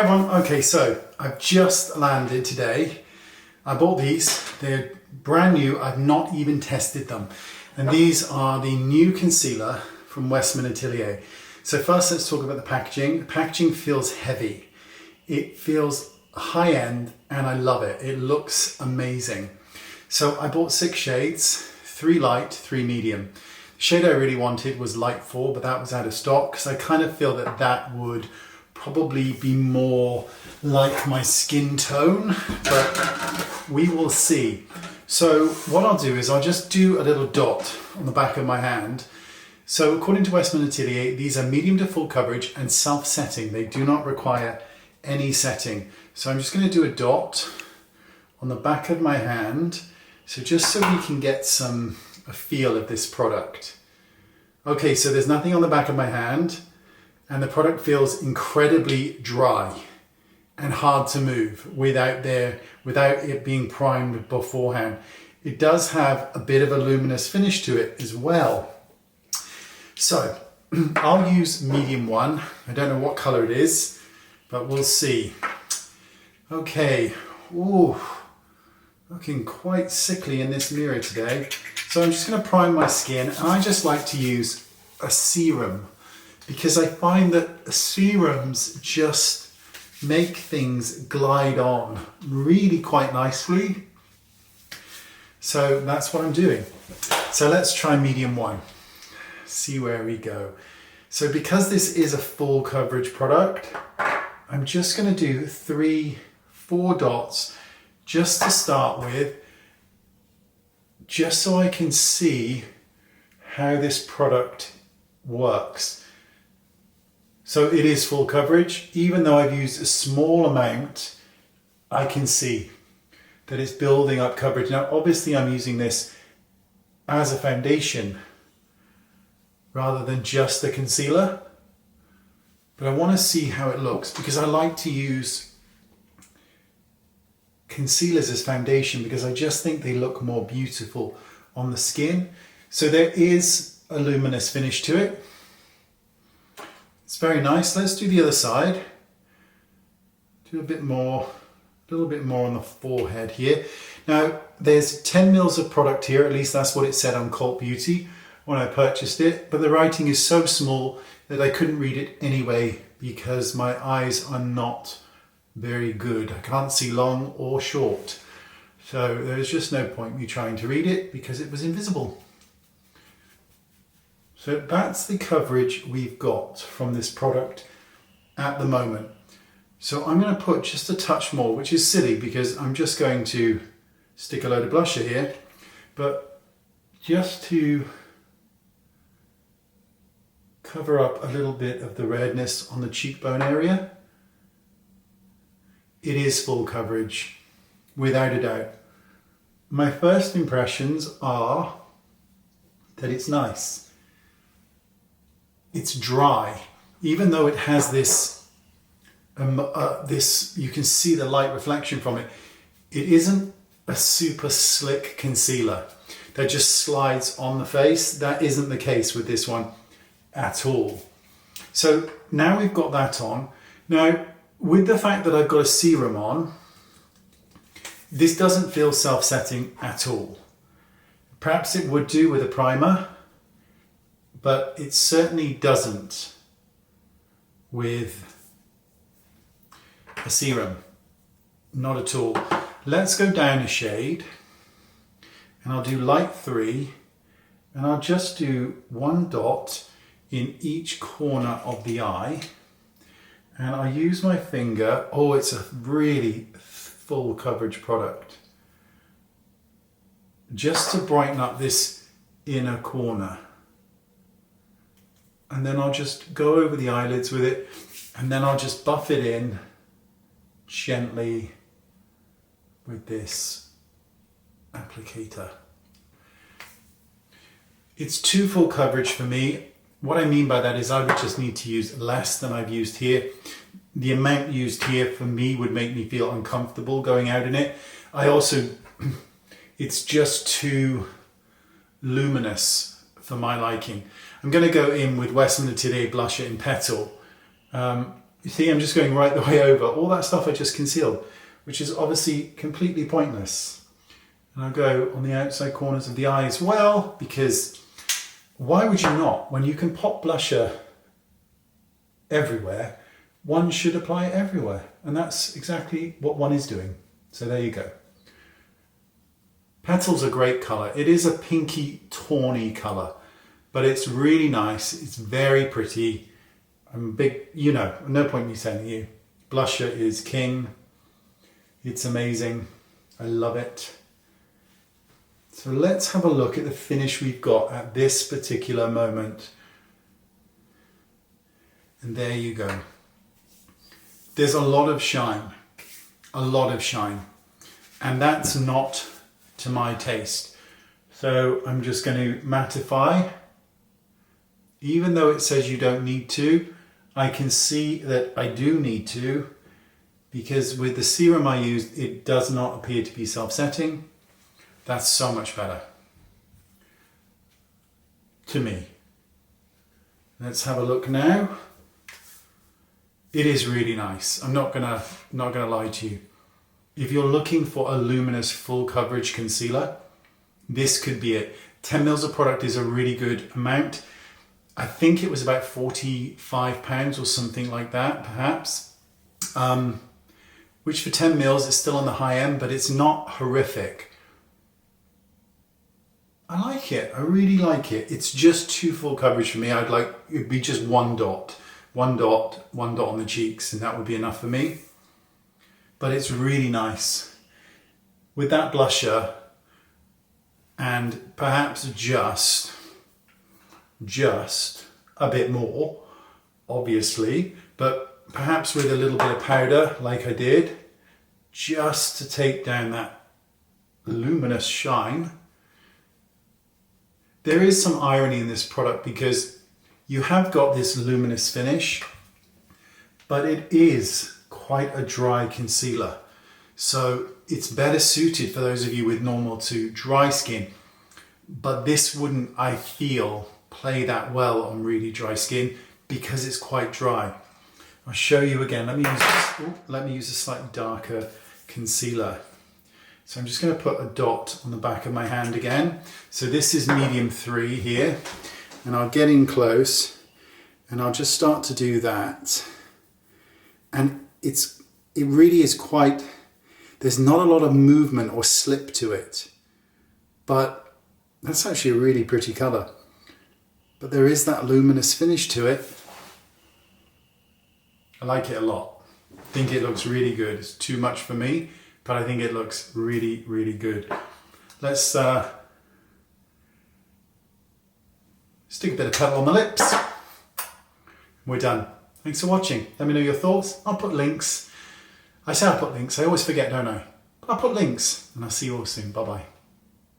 Hey everyone, okay, so I've just landed today. I bought these, they're brand new, I've not even tested them. And these are the new concealer from Westman Atelier. So first let's talk about the packaging. The packaging feels heavy. It feels high-end and I love it. It looks amazing. So I bought 6 shades, 3 light, 3 medium. The shade I really wanted was light 4, but that was out of stock because I kind of feel that that would probably be more like my skin tone, but we will see. So what I'll do is I'll just do a little dot on the back of my hand. So according to Westman Atelier, these are medium to full coverage and self-setting. They do not require any setting. So I'm just going to do a dot on the back of my hand. So just so we can get a feel of this product. Okay, so there's nothing on the back of my hand and the product feels incredibly dry and hard to move without it being primed beforehand. It does have a bit of a luminous finish to it as well. So I'll use medium 1. I don't know what color it is, but we'll see. Okay, ooh, looking quite sickly in this mirror today. So I'm just going to prime my skin, and I just like to use a serum because I find that serums just make things glide on really quite nicely. So that's what I'm doing. So let's try medium 1. See where we go. So because this is a full coverage product, I'm just going to do 3-4 dots just to start with, just so I can see how this product works. So it is full coverage. Even though I've used a small amount, I can see that it's building up coverage. Now obviously I'm using this as a foundation rather than just a concealer, but I want to see how it looks because I like to use concealers as foundation because I just think they look more beautiful on the skin. So there is a luminous finish to it. It's very nice. Let's do the other side. Do a little bit more on the forehead here. Now there's 10 mils of product here, at least that's what it said on Cult Beauty when I purchased it, but the writing is so small that I couldn't read it anyway because my eyes are not very good. I can't see long or short. So there's just no point me trying to read it because it was invisible. So that's the coverage we've got from this product at the moment. So I'm going to put just a touch more, which is silly because I'm just going to stick a load of blusher here, but just to cover up a little bit of the redness on the cheekbone area. It is full coverage, without a doubt. My first impressions are that it's nice. It's dry, even though it has this, you can see the light reflection from it. It isn't a super slick concealer that just slides on the face. That isn't the case with this one at all. So now we've got that on. Now, with the fact that I've got a serum on, this doesn't feel self-setting at all. Perhaps it would do with a primer, but it certainly doesn't with a serum. Not at all. Let's go down a shade and I'll do light 3 and I'll just do 1 dot in each corner of the eye. And I use my finger. Oh, it's a really full coverage product. Just to brighten up this inner corner. And then I'll just go over the eyelids with it. And then I'll just buff it in gently with this applicator. It's too full coverage for me. What I mean by that is I would just need to use less than I've used here. The amount used here for me would make me feel uncomfortable going out in it. It's just too luminous for my liking. I'm going to go in with Westman Atelier blusher in Petal. You see, I'm just going right the way over. All that stuff I just concealed, which is obviously completely pointless. And I'll go on the outside corners of the eye as well, because why would you not? When you can pop blusher everywhere, one should apply it everywhere. And that's exactly what one is doing. So there you go. Petal's a great colour. It is a pinky tawny colour, but it's really nice. It's very pretty. I'm big, you know, no point me telling you. Blusher is king. It's amazing. I love it. So let's have a look at the finish we've got at this particular moment. And there you go. There's a lot of shine. A lot of shine. And that's not to my taste. So I'm just going to mattify. Even though it says you don't need to, I can see that I do need to, because with the serum I used, it does not appear to be self-setting. That's so much better to me. Let's have a look now. It is really nice. I'm not gonna lie to you. If you're looking for a luminous full coverage concealer, this could be it. 10 mils of product is a really good amount. I think it was about £45 or something like that, perhaps. Which for 10 mils is still on the high end, but it's not horrific. I like it. I really like it. It's just too full coverage for me. I'd like it'd be just one dot on the cheeks, and that would be enough for me. But it's really nice. With that blusher, and perhaps just a bit more, obviously, but perhaps with a little bit of powder, like I did, just to take down that luminous shine. There is some irony in this product because you have got this luminous finish, but it is quite a dry concealer. So it's better suited for those of you with normal to dry skin. But this wouldn't, I feel, play that well on really dry skin because it's quite dry. I'll show you again. Let me use a slightly darker concealer. So I'm just going to put a dot on the back of my hand again. So this is medium 3 here, and I'll get in close and I'll just start to do that. And it really is quite, there's not a lot of movement or slip to it, but that's actually a really pretty colour. But there is that luminous finish to it. I like it a lot. I think it looks really good. It's too much for me, but I think it looks really, really good. Let's stick a bit of petal on the lips. We're done. Thanks for watching. Let me know your thoughts. I'll put links. I say I'll put links. I always forget, don't I? I'll put links, and I'll see you all soon. Bye-bye.